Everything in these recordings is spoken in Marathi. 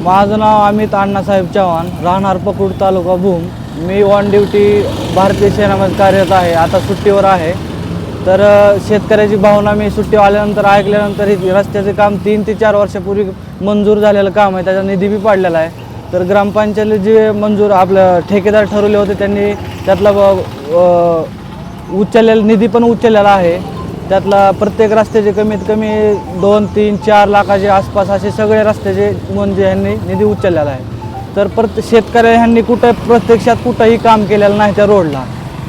माझं नाव अमित अण्णासाहेब चव्हाण, राहणार पकुड, तालुका भूम. मी ऑन ड्युटी भारतीय सेनेमध्ये कार्यरत आहे. आता सुट्टीवर आहे. तर शेतकऱ्याची भावना मी सुट्टी आल्यानंतर ऐकल्यानंतर ही रस्त्याचे काम 3 ते 4 वर्षापूर्वी मंजूर झालेलं काम आहे. त्याचा निधी बी पाडलेला आहे. तर ग्रामपंचायतीला जे मंजूर आपलं ठेकेदार ठरवले होते त्यांनी त्यातला उचललेला निधी पण उचललेला आहे. त्यातला प्रत्येक रस्त्याचे कमीत कमी 2, 3, 4 लाखाच्या आसपास असे सगळे रस्त्याचे म्हणजे ह्यांनी निधी उचललेला आहे. तर शेतकऱ्या ह्यांनी प्रत्यक्षात कुठंही काम केलेलं नाही त्या रोडला.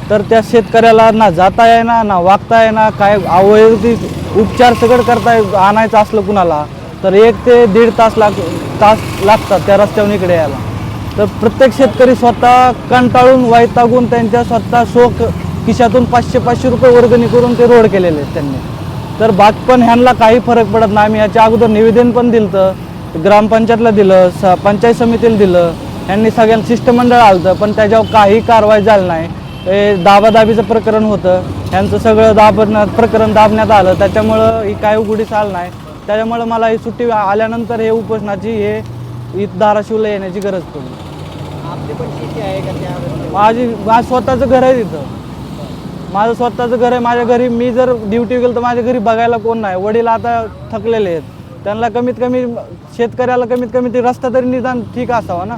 तर त्या शेतकऱ्याला ना जाता येईना, ना वागता येईना, काय वैयक्तिक उपचार सगळं आणायचं असलं कुणाला तर 1 ते 1.5 तास लागतात त्या रस्त्यावरून इकडे यायला. तर प्रत्येक शेतकरी स्वतः कंटाळून वैतागून त्यांच्या स्वतः खिशातून 500-500 रुपये वर्गणी करून ते रोड केलेले आहेत त्यांनी. तर पण ह्यांना काही फरक पडत नाही. आम्ही याच्या अगोदर निवेदन पण दिलं, ग्रामपंचायतला दिलं, पंचायत समितीला दिलं, यांनी सगळ्यांना शिष्टमंडळ आलं पण त्याच्यावर काही कारवाई झाली नाही. ते दाबादाबीचं प्रकरण होतं, ह्यांचं सगळं प्रकरण दाबण्यात आलं. त्याच्यामुळं ही काय उघडीस आलं नाही. त्याच्यामुळं मला ही सुट्टी आल्यानंतर हे उपोषणाची धाराशिवला येण्याची गरज पडली. आपली पण शेती आहे का त्या? माझं स्वतःचं घर आहे तिथं. माझं स्वतःचं घर आहे. माझ्या घरी मी जर ड्युटी गेलो तर माझ्या घरी बघायला कोण नाही. वडील आता थकलेले आहेत. त्यांना कमीत कमी शेतकऱ्याला कमीत कमी ते रस्ता तरी निदान ठीक असावा ना.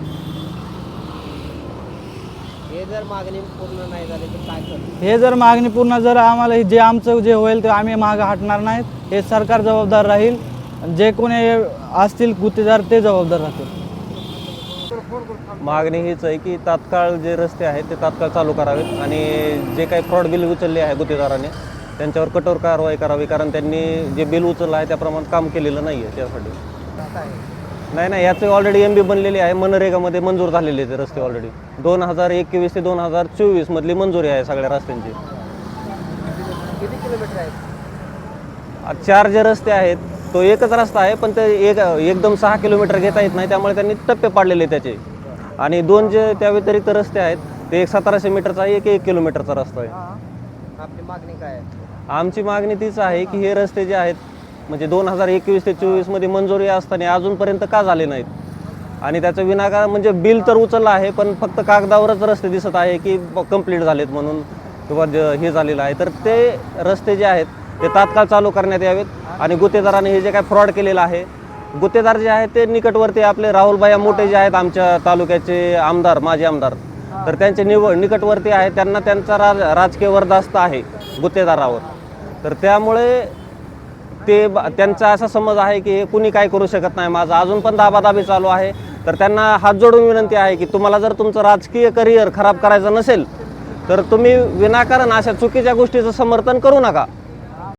हे जर मागणी पूर्ण नाही झाली तर काय करतो? हे जर मागणी पूर्ण जर आम्हाला आमचं जे होईल ते आम्ही मागं हटणार नाहीत. हे सरकार जबाबदार राहील. जे कोणी असतील गुत्तेदार ते जबाबदार राहतील. मागणी हीच आहे की तात्काळ जे रस्ते आहेत ते तात्काळ चालू करावेत आणि जे काही फ्रॉड बिल उचलले आहे गुत्तेदाराने त्यांच्यावर कठोर कारवाई करावी. कारण त्यांनी जे बिल उचललं आहे त्याप्रमाणे काम केलेलं नाही आहे. त्यासाठी नाही याचे ऑलरेडी MB बनलेली आहे. मनरेगामध्ये मंजूर झालेले ते रस्ते ऑलरेडी 2021 ते 2024 मधली मंजुरी आहे सगळ्या रस्त्यांची. किती किलोमीटर आहेत? 4 जे रस्ते आहेत तो एकच रस्ता आहे पण ते एकदम 6 किलोमीटर घेता येत नाही. त्यामुळे त्यांनी टप्पे पाडलेले त्याचे. आणि 2 जे त्या व्यतिरिक्त रस्ते आहेत ते 1700 मीटरचा आहे, 1 किलोमीटरचा रस्ता आहे. आपली मागणी काय आहे? आमची मागणी तीच आहे की हे रस्ते जे आहेत म्हणजे 2021 ते 24 मध्ये मंजुरी असताना अजूनपर्यंत का झाले नाहीत. आणि त्याचं विनाकारण म्हणजे बिल तर उचललं आहे पण फक्त कागदावरच रस्ते दिसत आहे की कंप्लीट झालेत म्हणून किंवा हे झालेलं आहे. तर ते रस्ते जे आहेत ते तात्काळ चालू करण्यात यावेत. आणि गुत्तेदाराने हे जे काय फ्रॉड केलेलं आहे, गुत्तेदार जे आहेत ते निकटवर्ती आपले राहुलभाई मोठे जे आहेत आमच्या तालुक्याचे आमदार, माजी आमदार, तर त्यांचे निकटवर्ती आहे. त्यांना त्यांचा राजकीय वरदास्त आहे गुत्तेदारावर. तर त्यामुळे त्यांचा असा समज आहे की हे कुणी काय करू शकत नाही. माझा अजून पण दाबादाबी चालू आहे. तर त्यांना हात जोडून विनंती आहे की तुम्हाला जर तुमचं राजकीय करिअर खराब करायचं नसेल तर तुम्ही विनाकारण अशा चुकीच्या गोष्टीचं समर्थन करू नका.